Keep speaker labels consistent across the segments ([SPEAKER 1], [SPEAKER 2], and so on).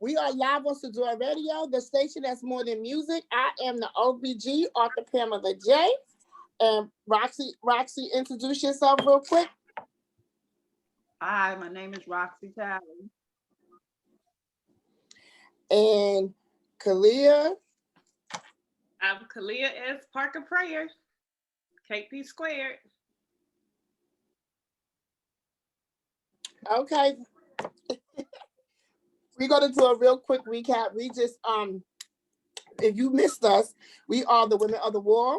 [SPEAKER 1] We are live on Sadior Radio, the station that's more than music. I am the OBG, Arthur Pamela J. And Roxy, introduce yourself real quick.
[SPEAKER 2] Hi, my name is Roxy Talley.
[SPEAKER 1] And Kalia.
[SPEAKER 3] I'm Kalia S. Parker Prayer, kt2.
[SPEAKER 1] Okay. We're going to do a real quick recap. We just, if you missed us, we are the Women of the Wall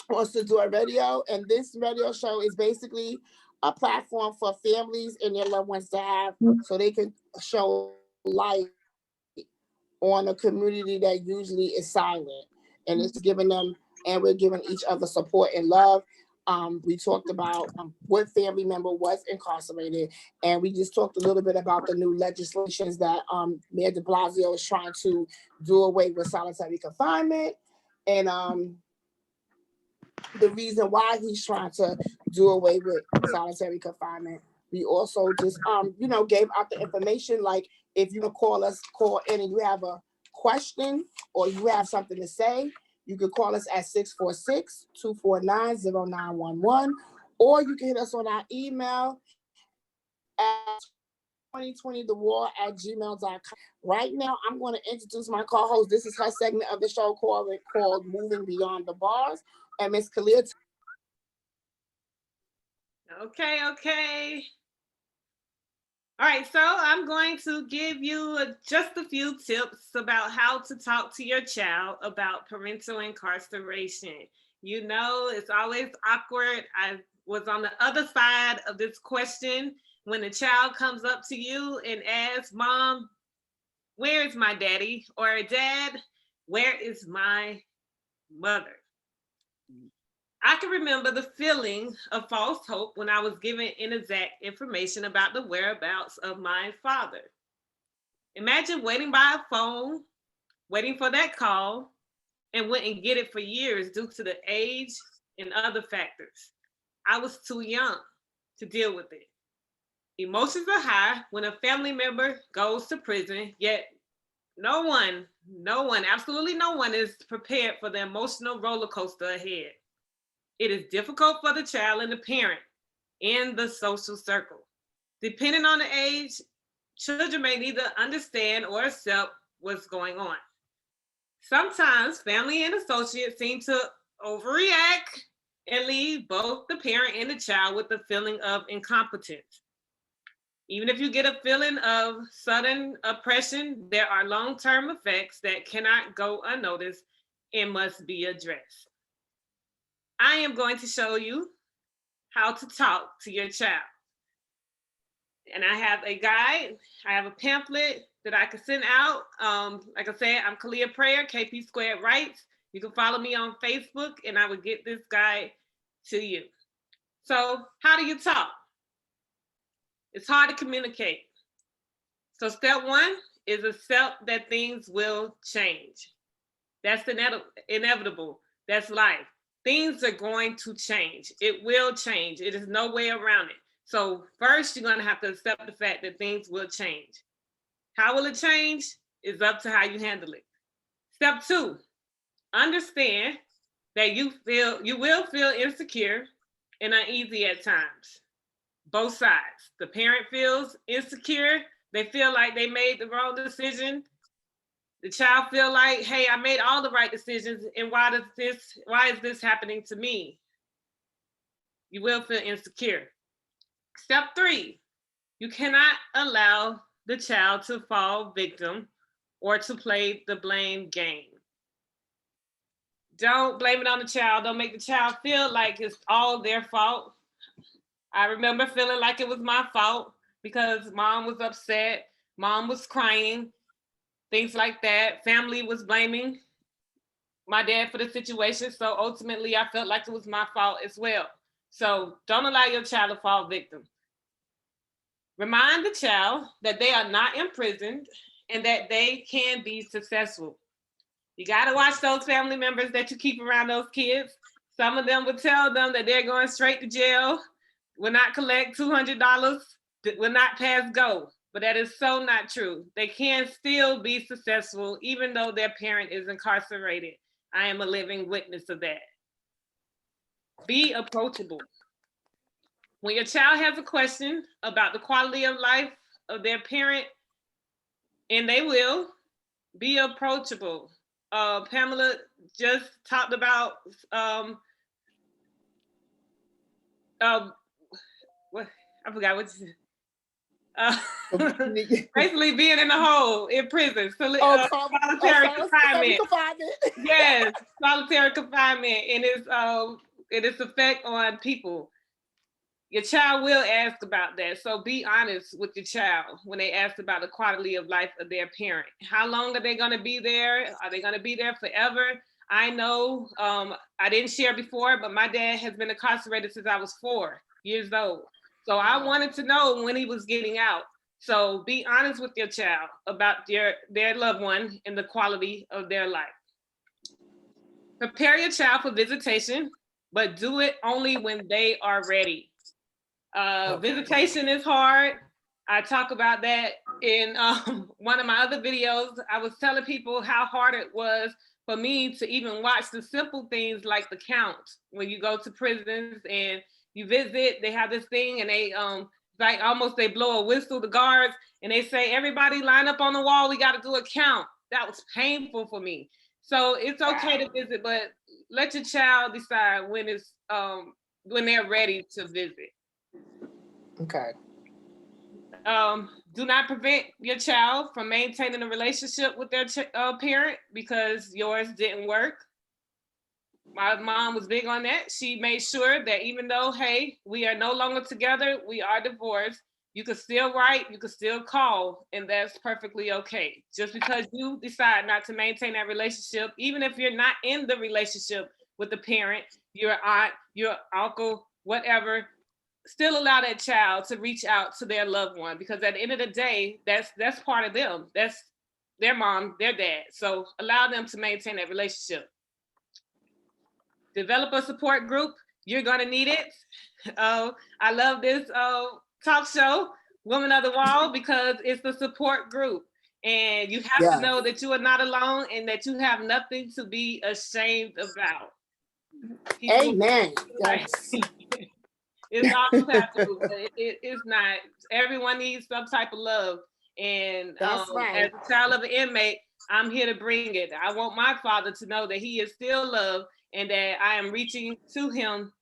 [SPEAKER 1] on Sadior Radio. And this radio show is basically a platform for families and their loved ones to have so they can show light on a community that usually is silent. And it's giving them, and we're giving each other support and love. We talked about what family member was incarcerated, and we just talked a little bit about the new legislations that Mayor de Blasio is trying to do away with solitary confinement, and the reason why he's trying to do away with solitary confinement. We also just gave out the information, like if you call in and you have a question or you have something to say, you can call us at 646-249-0911, or you can hit us on our email at 2020thewar@gmail.com. Right now, I'm going to introduce my co-host. This is her segment of the show called Moving Beyond the Bars. And Miss Kalia.
[SPEAKER 3] Okay. All right, so I'm going to give you just a few tips about how to talk to your child about parental incarceration. You know, it's always awkward. I was on the other side of this question when a child comes up to you and asks, Mom, where is my daddy? Or Dad, where is my mother? I can remember the feeling of false hope when I was given inexact information about the whereabouts of my father. Imagine waiting by a phone, waiting for that call, and wouldn't get it for years due to the age and other factors. I was too young to deal with it. Emotions are high when a family member goes to prison, yet no one, absolutely no one is prepared for the emotional roller coaster ahead. It is difficult for the child and the parent in the social circle. Depending on the age, children may neither understand or accept what's going on. Sometimes family and associates seem to overreact and leave both the parent and the child with a feeling of incompetence. Even if you get a feeling of sudden oppression, there are long-term effects that cannot go unnoticed and must be addressed. I am going to show you how to talk to your child. And I have a guide, I have a pamphlet that I can send out. Like I said, I'm Kalia Prayer, KP2 Rights. You can follow me on Facebook and I will get this guide to you. So how do you talk? It's hard to communicate. So step one is accept that things will change. That's inevitable. That's life. Things are going to change. It will change. It is no way around it. So first, you're going to have to accept the fact that things will change. How will it change? It's up to how you handle it. Step two, understand that you will feel insecure and uneasy at times. Both sides. The parent feels insecure. They feel like they made the wrong decision. The child feel like, hey, I made all the right decisions, and why is this happening to me? You will feel insecure. Step three, you cannot allow the child to fall victim or to play the blame game. Don't blame it on the child. Don't make the child feel like it's all their fault. I remember feeling like it was my fault because mom was upset, mom was crying, things like that. Family was blaming my dad for the situation. So ultimately, I felt like it was my fault as well. So don't allow your child to fall victim. Remind the child that they are not imprisoned and that they can be successful. You got to watch those family members that you keep around those kids. Some of them will tell them that they're going straight to jail, will not collect $200, will not pass go. but that is so not true. They can still be successful even though their parent is incarcerated. I am a living witness of that. Be approachable. When your child has a question about the quality of life of their parent, and they will, be approachable. Pamela just talked about what I forgot what you said. Basically being in the hole in prison. So, solitary confinement. Yes, solitary confinement and its effect on people. Your child will ask about that. So be honest with your child when they ask about the quality of life of their parent. How long are they going to be there? Are they going to be there forever? I know I didn't share before, but my dad has been incarcerated since I was 4 years old. So I wanted to know when he was getting out. So be honest with your child about their loved one and the quality of their life. Prepare your child for visitation, but do it only when they are ready. Visitation is hard. I talk about that in one of my other videos. I was telling people how hard it was for me to even watch the simple things like the count. When you go to prisons and you visit, they have this thing and they like almost they blow a whistle, the guards, and they say, everybody line up on the wall, we got to do a count. That was painful for me. So it's okay to visit, but let your child decide when they're ready to visit.
[SPEAKER 1] Okay.
[SPEAKER 3] Do not prevent your child from maintaining a relationship with their parent because yours didn't work. My mom was big on that. She made sure that even though, hey, we are no longer together, we are divorced, you could still write, you could still call, and that's perfectly okay. Just because you decide not to maintain that relationship, even if you're not in the relationship with the parent, your aunt, your uncle, whatever, still allow that child to reach out to their loved one, because at the end of the day, that's part of them. That's their mom, their dad. So allow them to maintain that relationship. Develop a support group. You're gonna need it. I love this talk show, Woman of the Wall, because it's the support group. And you have to know that you are not alone and that you have nothing to be ashamed about.
[SPEAKER 1] Amen. Yes.
[SPEAKER 3] It's all possible, but it's not. Everyone needs some type of love. And
[SPEAKER 1] that's right.
[SPEAKER 3] As a child of an inmate, I'm here to bring it. I want my father to know that he is still loved and that I am reaching to him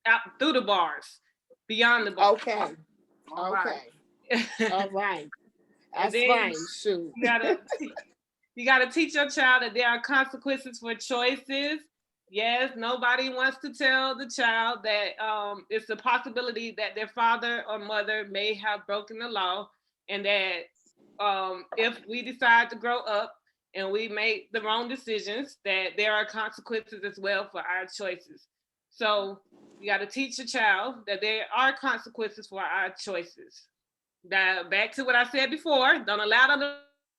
[SPEAKER 3] out through the bars, beyond the bars.
[SPEAKER 1] Okay. All right. That's fine. Shoot.
[SPEAKER 3] You gotta teach your child that there are consequences for choices. Yes, nobody wants to tell the child that it's a possibility that their father or mother may have broken the law, and that if we decide to grow up and we make the wrong decisions, that there are consequences as well for our choices. So you got to teach a child that there are consequences for our choices. Now, back to what I said before, don't allow them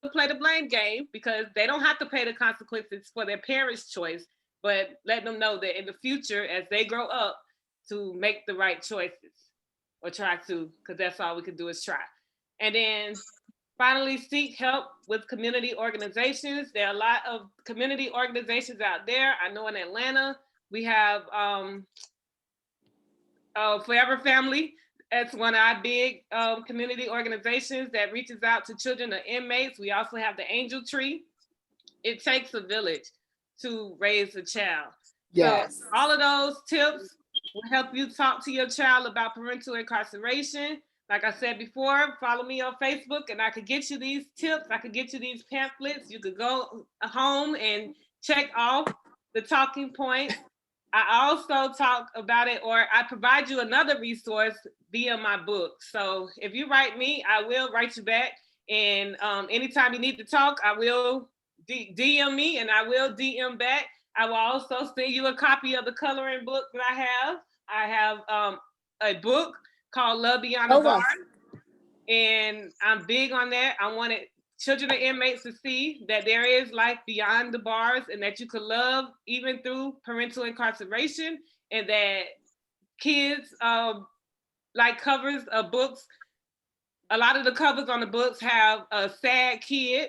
[SPEAKER 3] to play the blame game, because they don't have to pay the consequences for their parents' choice, but let them know that in the future, as they grow up, to make the right choices, or try to, because that's all we can do is try. And then finally, seek help with community organizations. There are a lot of community organizations out there. I know in Atlanta, we have Forever Family. That's one of our big community organizations that reaches out to children of inmates. We also have the Angel Tree. It takes a village to raise a child.
[SPEAKER 1] Yes.
[SPEAKER 3] So all of those tips will help you talk to your child about parental incarceration. Like I said before, follow me on Facebook and I could get you these tips. I could get you these pamphlets. You could go home and check off the talking points. I also talk about it, or I provide you another resource via my book. So if you write me, I will write you back. And anytime you need to talk, I will DM me and I will DM back. I will also send you a copy of the coloring book that I have. I have a book called Love Beyond the Bars. And I'm big on that. I wanted children and inmates to see that there is life beyond the bars and that you could love even through parental incarceration, and that kids like covers of books a lot of the covers on the books have a sad kid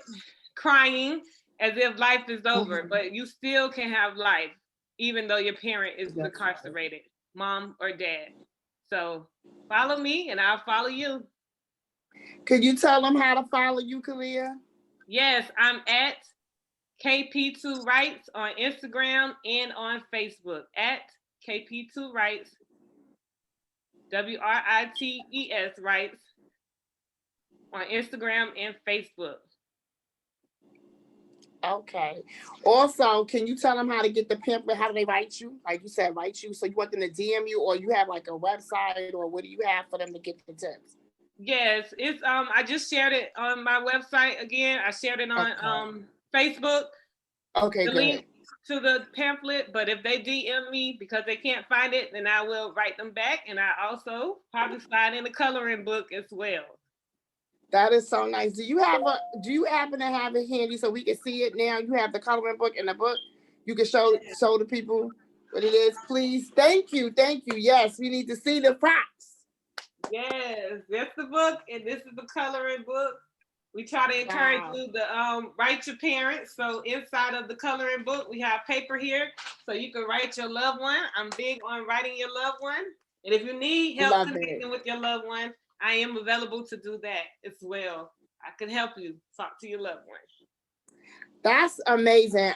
[SPEAKER 3] crying as if life is over, but you still can have life, even though your parent is incarcerated, mom or dad. So follow me and I'll follow you.
[SPEAKER 1] Could you tell them how to follow you, Kalia?
[SPEAKER 3] Yes, I'm at kt2 rights on Instagram and on Facebook at kt2 rights, WRITES rights on Instagram and Facebook.
[SPEAKER 1] Okay. Also, can you tell them how to get the pamphlet? How do they write you? Like you said, write you. So you want them to DM you, or you have like a website, or what do you have for them to get the tips?
[SPEAKER 3] Yes, it's I just shared it on my website again. I shared it on Facebook.
[SPEAKER 1] Okay,
[SPEAKER 3] The
[SPEAKER 1] good.
[SPEAKER 3] link to the pamphlet, but if they DM me because they can't find it, then I will write them back, and I also probably slide in a coloring book as well.
[SPEAKER 1] That is so nice. Do you happen to have it handy so we can see it now? You have the coloring book and the book. You can show the people what it is, please. Thank you. Yes, we need to see the props.
[SPEAKER 3] Yes, that's the book, and this is the coloring book. We try to encourage you to write your parents. So inside of the coloring book, we have paper here, so you can write your loved one. I'm big on writing your loved one, and if you need help connecting with your loved one, I am available to do that as well. I can help you talk to your loved one.
[SPEAKER 1] That's amazing.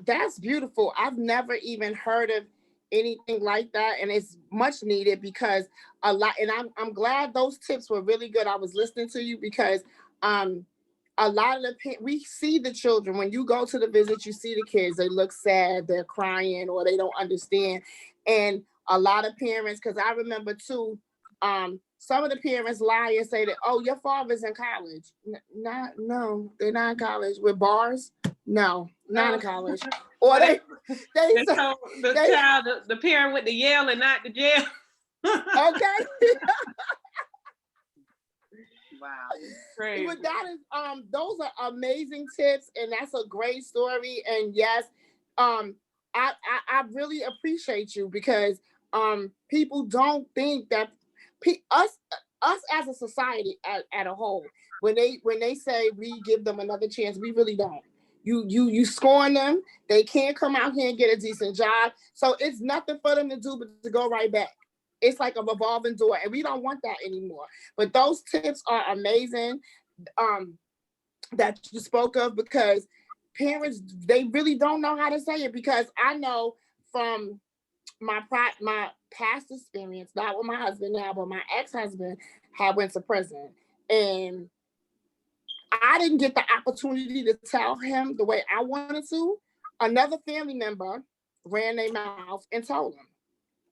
[SPEAKER 1] That's beautiful. I've never even heard of anything like that, and it's much needed because a lot. And I'm glad those tips were really good. I was listening to you because a lot of we see the children when you go to the visit. You see the kids. They look sad. They're crying or they don't understand. And a lot of parents, because I remember too. Some of the parents lie and say that, oh, your father's in college. No, they're not in college. With bars? No, not in college. Or
[SPEAKER 3] they told the parent with the Yale and not the jail.
[SPEAKER 1] Okay.
[SPEAKER 3] Wow, crazy.
[SPEAKER 1] But that is those are amazing tips, and that's a great story. And yes, I really appreciate you because people don't think that us as a society at a whole, when they say we give them another chance, we really don't. You scorn them. They can't come out here and get a decent job, so it's nothing for them to do but to go right back. It's like a revolving door, and we don't want that anymore. But those tips are amazing that you spoke of, because parents, they really don't know how to say it. Because I know from my past experience, not with my husband now, but my ex-husband had went to prison, and I didn't get the opportunity to tell him the way I wanted to. Another family member ran their mouth and told him,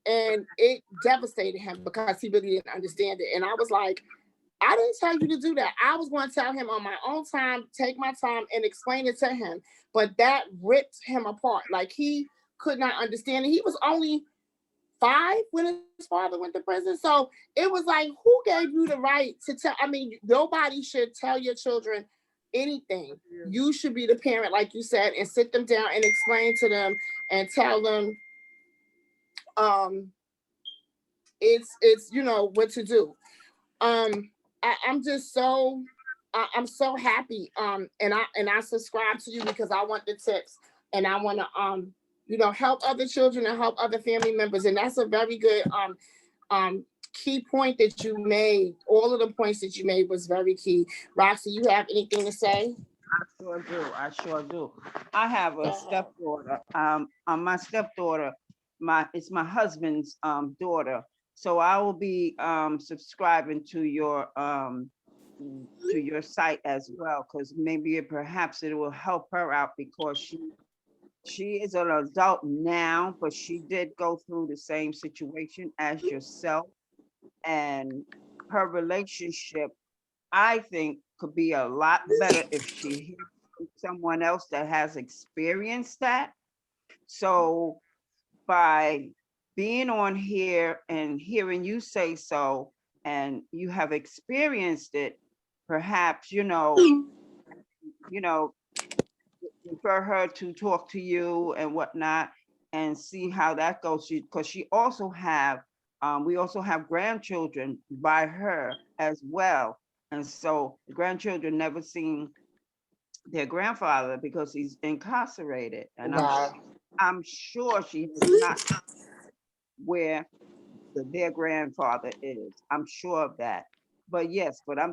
[SPEAKER 1] and it devastated him because he really didn't understand it. And I was like, I didn't tell you to do that. I was going to tell him on my own time, take my time and explain it to him. But that ripped him apart. Like, he could not understand it. He was only 5 when his father went to prison. So it was like, who gave you the right to tell? I mean, nobody should tell your children anything. You should be the parent, like you said, and sit them down and explain to them and tell them it's what to do. I'm just so I'm so happy. And I subscribe to you because I want the tips, and I want to help other children and help other family members. And that's a very good key point that you made. All of the points that you made was very key. Roxy, you have anything to say?
[SPEAKER 2] I sure do. I have a stepdaughter. My stepdaughter, it's my husband's daughter. So I will be subscribing to your site as well, because maybe perhaps it will help her out, because she is an adult now, but she did go through the same situation as yourself, and her relationship, I think, could be a lot better if she hears from someone else that has experienced that. So by being on here and hearing you say so, and you have experienced it, perhaps, refer her to talk to you and whatnot, and see how that goes. Because we also have grandchildren by her as well. And so the grandchildren never seen their grandfather because he's incarcerated. And
[SPEAKER 1] Wow.
[SPEAKER 2] I'm sure she has not where their grandfather is. I'm sure of that. But yes, but I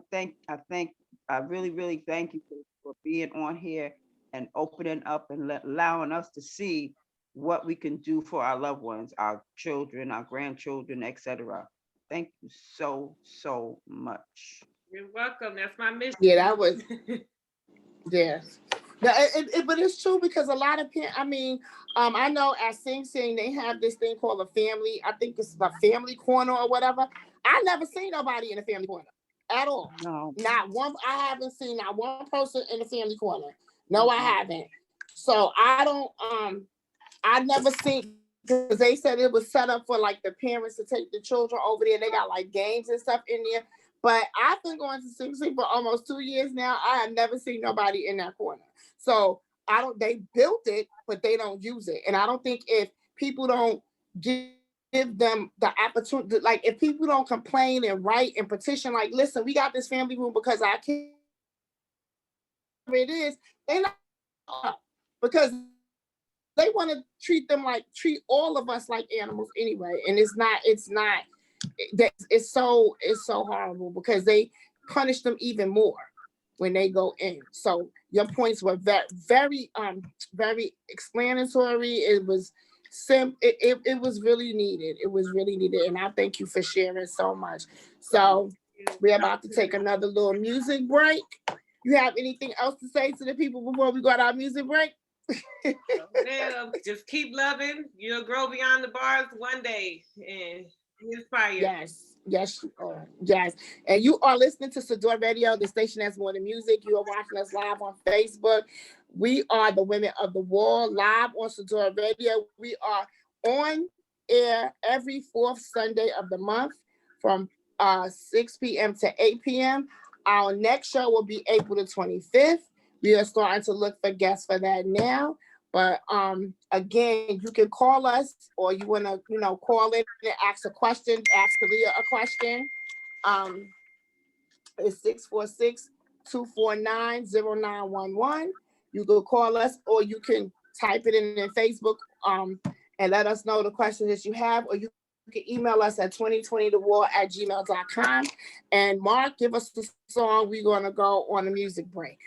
[SPEAKER 2] really, really thank you for being on here and opening up and allowing us to see what we can do for our loved ones, our children, our grandchildren, etc. Thank you so, so much.
[SPEAKER 3] You're welcome. That's my mission.
[SPEAKER 1] Yeah, that was, yeah. No, but it's true because a lot of parents, I mean, I know at Sing Sing, they have this thing called a family, I think it's the family corner or whatever. I never seen nobody in the family corner at all.
[SPEAKER 2] No.
[SPEAKER 1] Not one, I haven't seen not one person in the family corner. No, I haven't. So I don't, I never seen, because they said it was set up for like the parents to take the children over there. They got like games and stuff in there. But I've been going to Sing Sing for almost 2 years now. I have never seen nobody in that corner. So I don't, they built it, but they don't use it. And I don't think if people don't give them the opportunity, like if people don't complain and write and petition, like, listen, we got this family room because our kids, it is, they not, because they want to treat all of us like animals anyway. And it's not, it's so horrible because they punish them even more when they go in. So your points were very explanatory. It was it was really needed. It was really needed. And I thank you for sharing so much. So we're about to take another little music break. You have anything else to say to the people before we go to our music break?
[SPEAKER 3] Well, just keep loving. You'll grow beyond the bars one day and inspire.
[SPEAKER 1] Yes, yes, you are. Yes. And you are listening to Sadior Radio, the station that's more than music. You are watching us live on Facebook. We are the Women of the Wall, live on Sadior Radio. We are on air every fourth Sunday of the month from 6 p.m. to 8 p.m. Our next show will be April the 25th. We are starting to look for guests for that now. But again, you can call us or you want to, call in and ask a question, ask Kalia a question. It's 646-249-0911. You can call us or you can type it in Facebook and let us know the questions that you have, or you can email us at 2020thewar@gmail.com. And Mark, give us the song. We're going to go on a music break.